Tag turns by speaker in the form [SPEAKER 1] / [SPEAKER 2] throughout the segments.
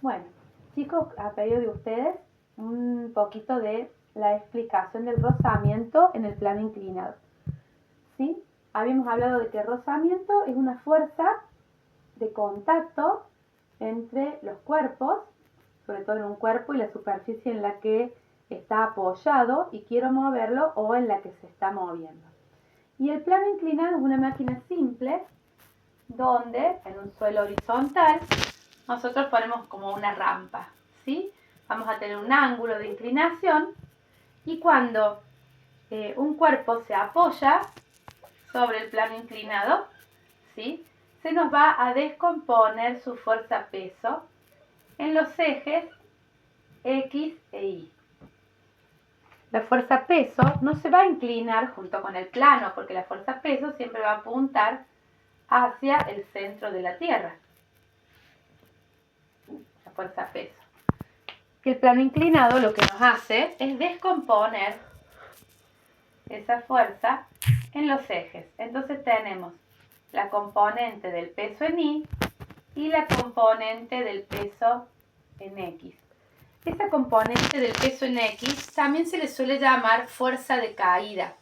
[SPEAKER 1] Bueno, chicos, a pedido de ustedes, un poquito de la explicación del rozamiento en el plano inclinado. ¿Sí? Habíamos hablado de que el rozamiento es una fuerza de contacto entre los cuerpos, sobre todo en un cuerpo y la superficie en la que está apoyado y quiero moverlo o en la que se está moviendo. Y el plano inclinado es una máquina simple donde en un suelo horizontal nosotros ponemos como una rampa, ¿sí? Vamos a tener un ángulo de inclinación y cuando un cuerpo se apoya sobre el plano inclinado, ¿sí?, se nos va a descomponer su fuerza-peso en los ejes X e Y. La fuerza-peso no se va a inclinar junto con el plano, porque la fuerza-peso siempre va a apuntar hacia el centro de la Tierra. La fuerza-peso. El plano inclinado lo que nos hace es descomponer esa fuerza en los ejes. Entonces tenemos la componente del peso en Y y la componente del peso en X. Esta componente del peso en X también se le suele llamar fuerza de caída,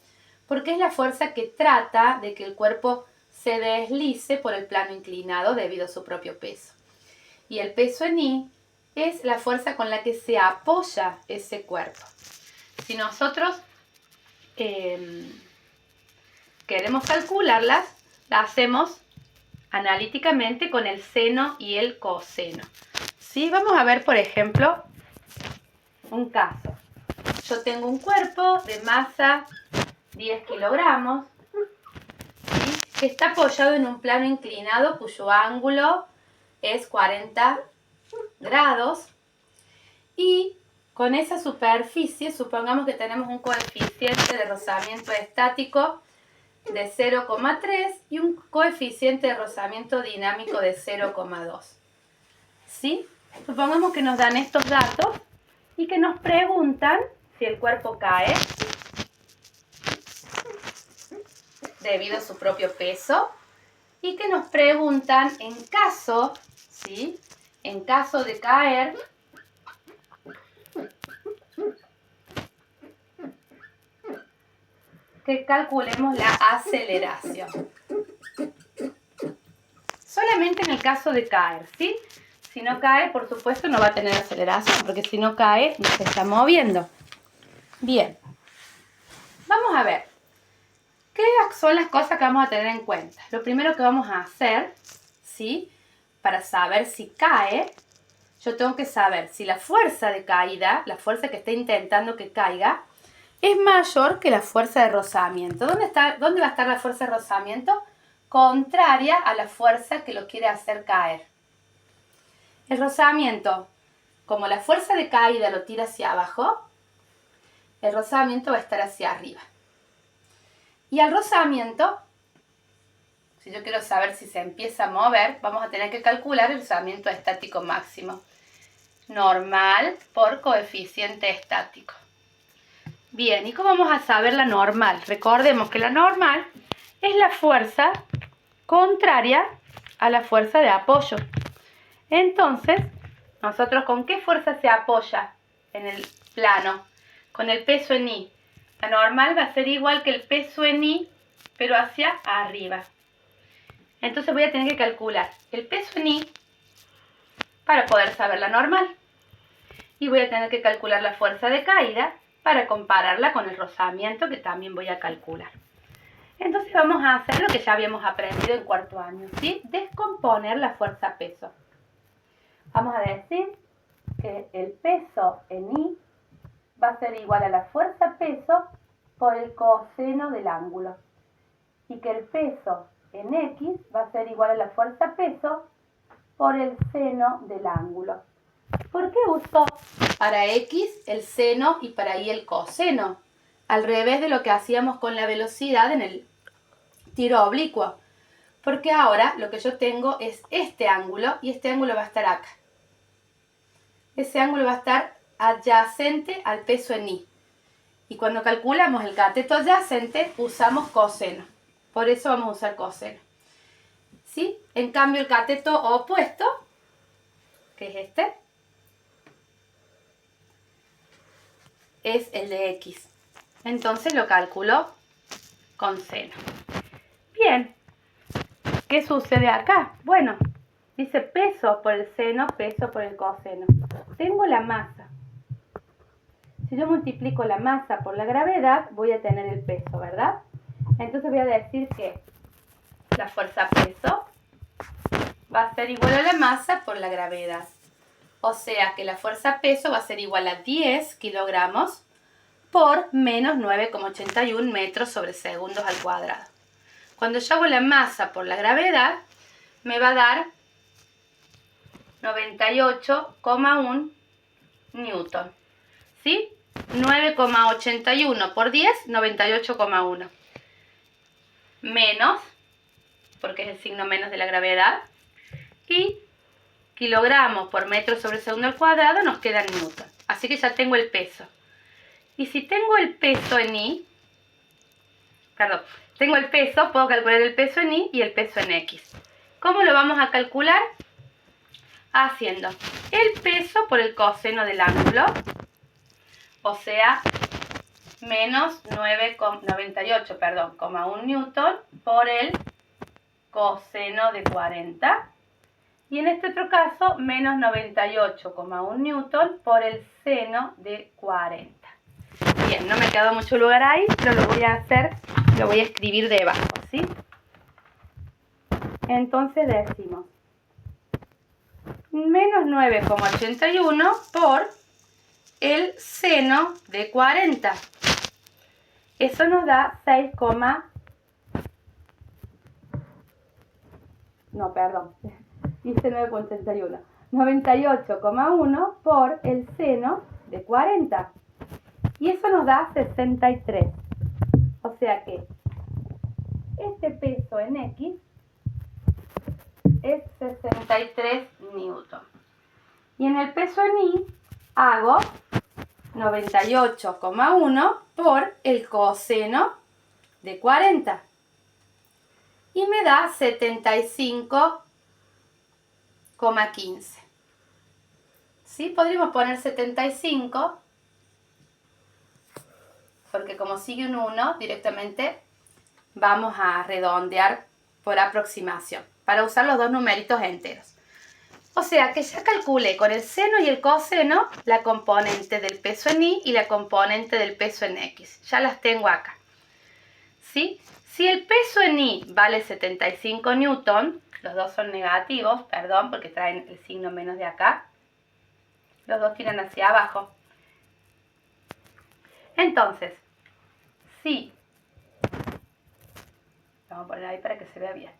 [SPEAKER 1] porque es la fuerza que trata de que el cuerpo se deslice por el plano inclinado debido a su propio peso. Y el peso en Y es la fuerza con la que se apoya ese cuerpo. Si nosotros queremos calcularlas, las hacemos analíticamente con el seno y el coseno. ¿Sí? Vamos a ver, por ejemplo, un caso. Yo tengo un cuerpo de masa 10 kilogramos, ¿sí?, que está apoyado en un plano inclinado cuyo ángulo es 40 grados y con esa superficie supongamos que tenemos un coeficiente de rozamiento estático de 0,3 y un coeficiente de rozamiento dinámico de 0,2. ¿Sí? Supongamos que nos dan estos datos y que nos preguntan si el cuerpo cae debido a su propio peso y que nos preguntan en caso, ¿sí?, en caso de caer, que calculemos la aceleración. Solamente en el caso de caer, ¿sí? Si no cae, por supuesto, no va a tener aceleración, porque si no cae, no se está moviendo. Bien. Vamos a ver. ¿Qué son las cosas que vamos a tener en cuenta? Lo primero que vamos a hacer, ¿sí?, para saber si cae, yo tengo que saber si la fuerza de caída, la fuerza que está intentando que caiga, es mayor que la fuerza de rozamiento. ¿Dónde va a estar la fuerza de rozamiento? Contraria a la fuerza que lo quiere hacer caer. El rozamiento, como la fuerza de caída lo tira hacia abajo, el rozamiento va a estar hacia arriba. Y al rozamiento, si yo quiero saber si se empieza a mover, vamos a tener que calcular el rozamiento estático máximo. Normal por coeficiente estático. Bien, ¿y cómo vamos a saber la normal? Recordemos que la normal es la fuerza contraria a la fuerza de apoyo. Entonces, nosotros ¿con qué fuerza se apoya en el plano? Con el peso en Y. La normal va a ser igual que el peso en Y, pero hacia arriba. Entonces voy a tener que calcular el peso en Y para poder saber la normal. Y voy a tener que calcular la fuerza de caída para compararla con el rozamiento que también voy a calcular. Entonces vamos a hacer lo que ya habíamos aprendido en cuarto año, ¿sí? Descomponer la fuerza-peso. Vamos a decir que el peso en Y va a ser igual a la fuerza-peso por el coseno del ángulo. Y que el peso en X va a ser igual a la fuerza-peso por el seno del ángulo. ¿Por qué uso para X el seno y para Y el coseno? Al revés de lo que hacíamos con la velocidad en el tiro oblicuo. Porque ahora lo que yo tengo es este ángulo y este ángulo va a estar acá. Ese ángulo va a estar adyacente al peso en Y. Y cuando calculamos el cateto adyacente usamos coseno. Por eso vamos a usar coseno. ¿Sí? En cambio el cateto opuesto, que es este, es el de X. Entonces lo calculo con seno. Bien, ¿qué sucede acá? Bueno, dice peso por el seno, peso por el coseno. Tengo la masa. Si yo multiplico la masa por la gravedad, voy a tener el peso, ¿verdad? Entonces voy a decir que la fuerza peso va a ser igual a la masa por la gravedad. O sea que la fuerza peso va a ser igual a 10 kilogramos por menos 9,81 metros sobre segundos al cuadrado. Cuando yo hago la masa por la gravedad, me va a dar 98,1 newton. ¿Sí? 9,81 por 10, 98,1. Menos, porque es el signo menos de la gravedad. Y kilogramos por metro sobre segundo al cuadrado nos queda newton. Así que ya tengo el peso. Y si tengo el peso en I, tengo el peso, puedo calcular el peso en I y el peso en X. ¿Cómo lo vamos a calcular? Haciendo el peso por el coseno del ángulo, o sea, menos 98,1 newton por el coseno de 40. Y en este otro caso, menos 98,1 newton por el seno de 40. Bien, no me quedó mucho lugar ahí, pero lo voy a hacer, lo voy a escribir debajo, ¿sí? Entonces decimos menos 9,81 por el seno de 40. Eso nos da 6, no, perdón, hice 9,81. 98,1 por el seno de 40. Y eso nos da 63. O sea que este peso en X es 63 newton. Y en el peso en Y hago 98,1 por el coseno de 40. Y me da 75,15. ¿Sí? Podríamos poner 75, porque como sigue un 1, directamente vamos a redondear por aproximación, para usar los dos numeritos enteros. O sea que ya calculé con el seno y el coseno la componente del peso en Y y la componente del peso en X. Ya las tengo acá. ¿Sí? Si el peso en Y vale 75 newton, los dos son negativos, perdón, porque traen el signo menos de acá. Los dos tiran hacia abajo. Entonces, sí. Vamos a poner ahí para que se vea bien.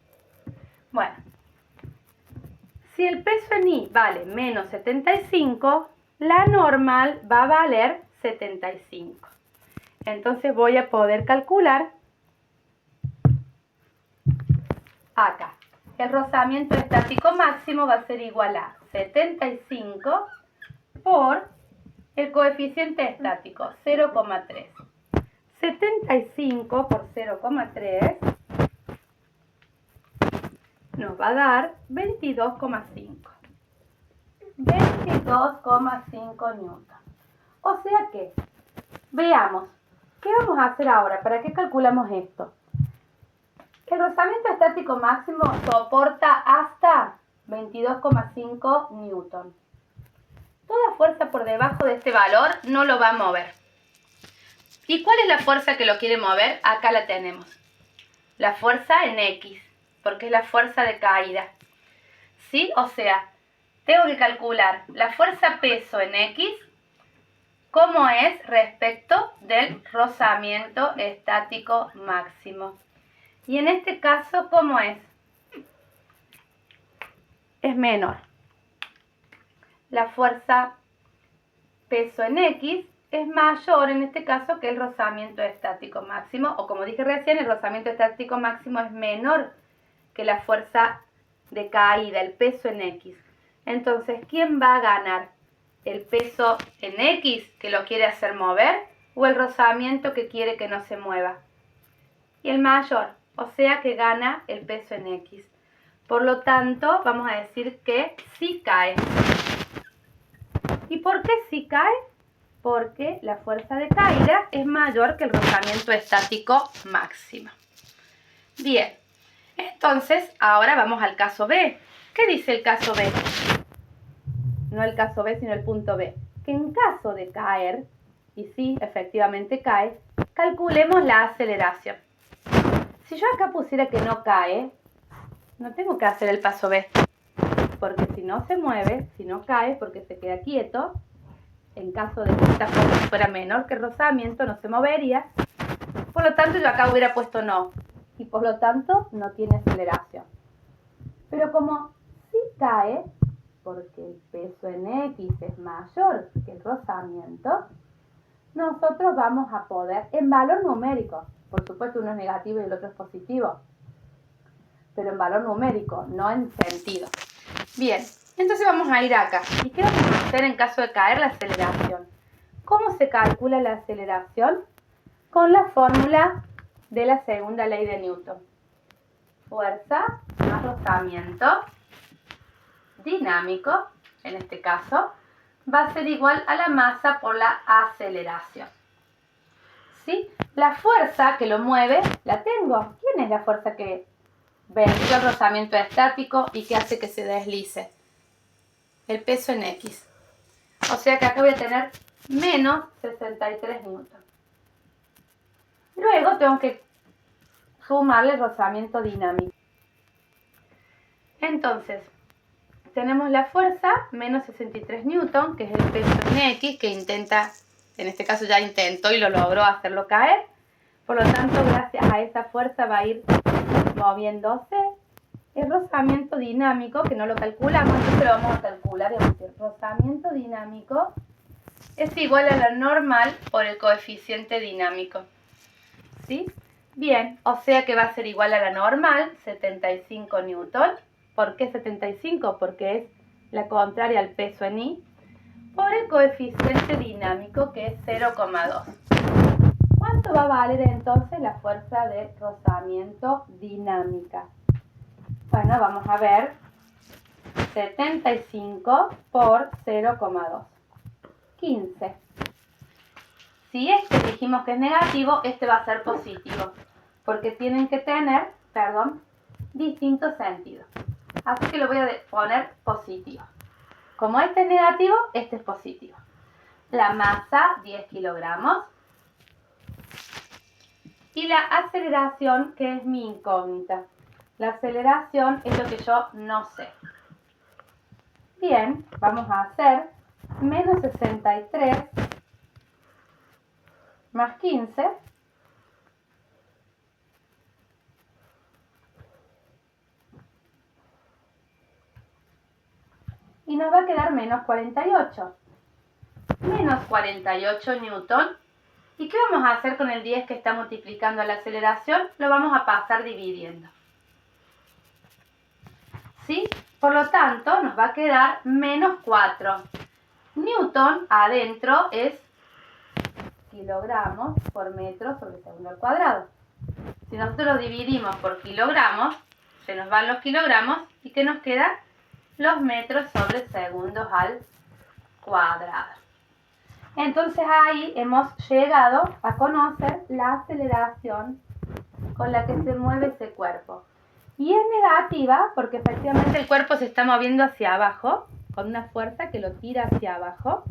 [SPEAKER 1] Bueno. Si el peso en Y vale menos 75, la normal va a valer 75. Entonces voy a poder calcular acá. El rozamiento estático máximo va a ser igual a 75 por el coeficiente estático, 0,3. 75 por 0,3 nos va a dar 22,5. 22,5 newton. O sea que, veamos, ¿qué vamos a hacer ahora? ¿Para qué calculamos esto? El rozamiento estático máximo soporta hasta 22,5 newton. Toda fuerza por debajo de este valor no lo va a mover. ¿Y cuál es la fuerza que lo quiere mover? Acá la tenemos. La fuerza en X, porque es la fuerza de caída. ¿Sí? O sea, tengo que calcular la fuerza peso en X, cómo es respecto del rozamiento estático máximo. Y en este caso, ¿cómo es? Es menor. La fuerza peso en X es mayor en este caso que el rozamiento estático máximo, o como dije recién, el rozamiento estático máximo es menor que la fuerza de caída, el peso en X. Entonces, ¿quién va a ganar? ¿El peso en X que lo quiere hacer mover o el rozamiento que quiere que no se mueva? Y el mayor, o sea que gana el peso en X. Por lo tanto, vamos a decir que sí cae. ¿Y por qué sí cae? porque la fuerza de caída es mayor que el rozamiento estático máximo. Bien, entonces ahora vamos al caso B. ¿Qué dice el caso B? No el caso B, sino el punto B. Que en caso de caer, y sí, efectivamente cae, calculemos la aceleración. Si yo acá pusiera que no cae, no tengo que hacer el paso B, porque si no se mueve, si no cae, porque se queda quieto, en caso de que esta fuerza fuera menor que el rozamiento, no se movería. Por lo tanto, yo acá hubiera puesto no, y por lo tanto no tiene aceleración. Pero como sí cae, porque el peso en X es mayor que el rozamiento, nosotros vamos a poder, en valor numérico, por supuesto uno es negativo y el otro es positivo, pero en valor numérico, no en sentido. Bien, entonces vamos a ir acá. ¿Y qué vamos a hacer en caso de caer la aceleración? ¿Cómo se calcula la aceleración? Con la fórmula de la segunda ley de Newton. Fuerza más rozamiento dinámico, en este caso, va a ser igual a la masa por la aceleración. ¿Sí? La fuerza que lo mueve, la tengo. ¿Quién es la fuerza que venció el rozamiento estático y que hace que se deslice? El peso en X. O sea que acá voy a tener menos 63 newton. Luego tengo que sumarle el rozamiento dinámico. Entonces, tenemos la fuerza menos 63 newton, que es el peso en X, que intenta, en este caso ya intentó y lo logró hacerlo caer. Por lo tanto, gracias a esa fuerza va a ir moviéndose. El rozamiento dinámico, que no lo calculamos, entonces lo vamos a calcular. El rozamiento dinámico es igual a la normal por el coeficiente dinámico. ¿Sí? Bien, o sea que va a ser igual a la normal, 75 newton. ¿Por qué 75? Porque es la contraria al peso en I, por el coeficiente dinámico, que es 0,2. ¿Cuánto va a valer entonces la fuerza de rozamiento dinámica? Bueno, vamos a ver. 75 por 0,2. 15. Si este dijimos que es negativo, este va a ser positivo, porque tienen que tener, distintos sentidos. Así que lo voy a poner positivo. Como este es negativo, este es positivo. La masa, 10 kilogramos. Y la aceleración, que es mi incógnita. La aceleración es lo que yo no sé. Bien, vamos a hacer menos 63 más 15. Y nos va a quedar menos 48. Menos 48 newton. ¿Y qué vamos a hacer con el 10 que está multiplicando la aceleración? Lo vamos a pasar dividiendo. ¿Sí? Por lo tanto, nos va a quedar menos 4. Newton adentro es kilogramos por metro sobre segundo al cuadrado. Si nosotros lo dividimos por kilogramos, se nos van los kilogramos y ¿qué nos queda? Los metros sobre segundos al cuadrado. Entonces ahí hemos llegado a conocer la aceleración con la que se mueve ese cuerpo. Y es negativa porque efectivamente el cuerpo se está moviendo hacia abajo, con una fuerza que lo tira hacia abajo.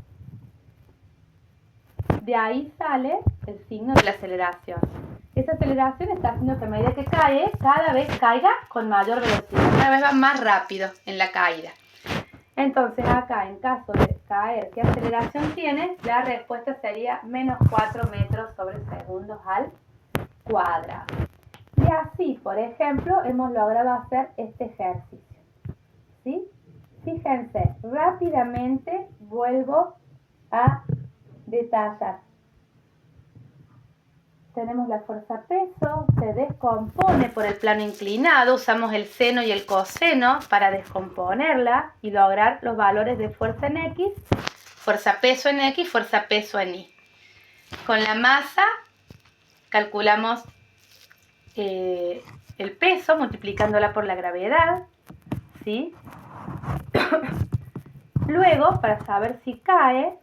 [SPEAKER 1] De ahí sale el signo de la aceleración. Esa aceleración está haciendo que a medida que cae, cada vez caiga con mayor velocidad. Cada vez va más rápido en la caída. Entonces acá, en caso de caer, ¿qué aceleración tiene? La respuesta sería menos 4 metros sobre segundos al cuadrado. Y así, por ejemplo, hemos logrado hacer este ejercicio. ¿Sí? Fíjense, rápidamente vuelvo a detallar. Tenemos la fuerza peso, se descompone por el plano inclinado, usamos el seno y el coseno para descomponerla y lograr los valores de fuerza en X, fuerza peso en X, fuerza peso en Y. Con la masa calculamos el peso multiplicándola por la gravedad, ¿sí? Luego, para saber si cae,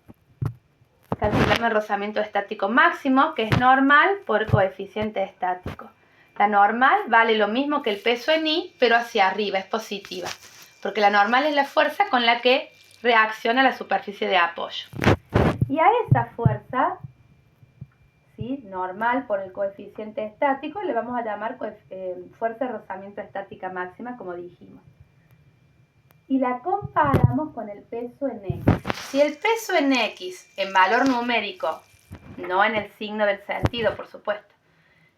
[SPEAKER 1] calculamos el rozamiento estático máximo, que es normal por coeficiente estático. La normal vale lo mismo que el peso en I, pero hacia arriba, es positiva, porque la normal es la fuerza con la que reacciona la superficie de apoyo. Y a esa fuerza, ¿sí?, normal por el coeficiente estático, le vamos a llamar fuerza de rozamiento estática máxima, como dijimos. Y la comparamos con el peso en X. Si el peso en X, en valor numérico, no en el signo del sentido, por supuesto,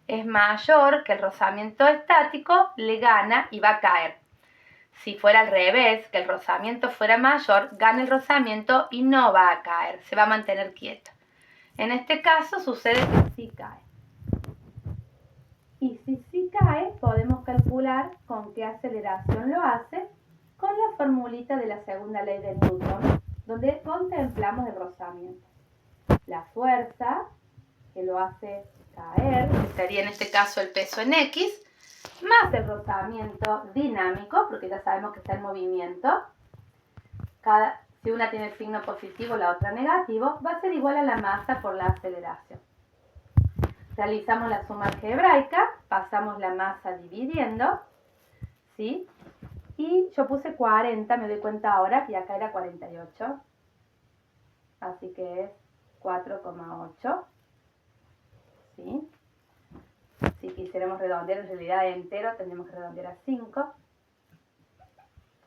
[SPEAKER 1] es mayor que el rozamiento estático, le gana y va a caer. Si fuera al revés, que el rozamiento fuera mayor, gana el rozamiento y no va a caer, se va a mantener quieto. En este caso sucede que sí cae. Y si sí cae, podemos calcular con qué aceleración lo hace, con la formulita de la segunda ley de Newton, donde contemplamos el rozamiento. La fuerza que lo hace caer, que sería en este caso el peso en X, más el rozamiento dinámico, porque ya sabemos que está en movimiento. Si una tiene el signo positivo, la otra negativo, va a ser igual a la masa por la aceleración. Realizamos la suma algebraica, pasamos la masa dividiendo, ¿sí? Y yo puse 40, me doy cuenta ahora, y acá era 48. Así que es 4,8. ¿Sí? Si quisiéramos redondear en realidad entero, tendríamos que redondear a 5.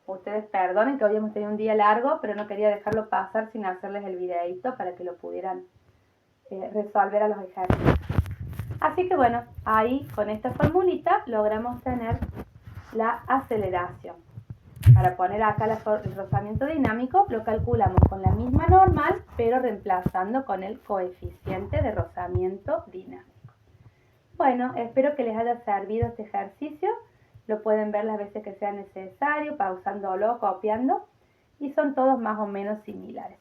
[SPEAKER 1] Ustedes perdonen que hoy hemos tenido un día largo, pero no quería dejarlo pasar sin hacerles el videíto para que lo pudieran resolver a los ejercicios. Así que bueno, ahí con esta formulita logramos tener la aceleración. Para poner acá el rozamiento dinámico, lo calculamos con la misma normal, pero reemplazando con el coeficiente de rozamiento dinámico. Bueno, espero que les haya servido este ejercicio. Lo pueden ver las veces que sea necesario, pausándolo, copiando, y son todos más o menos similares.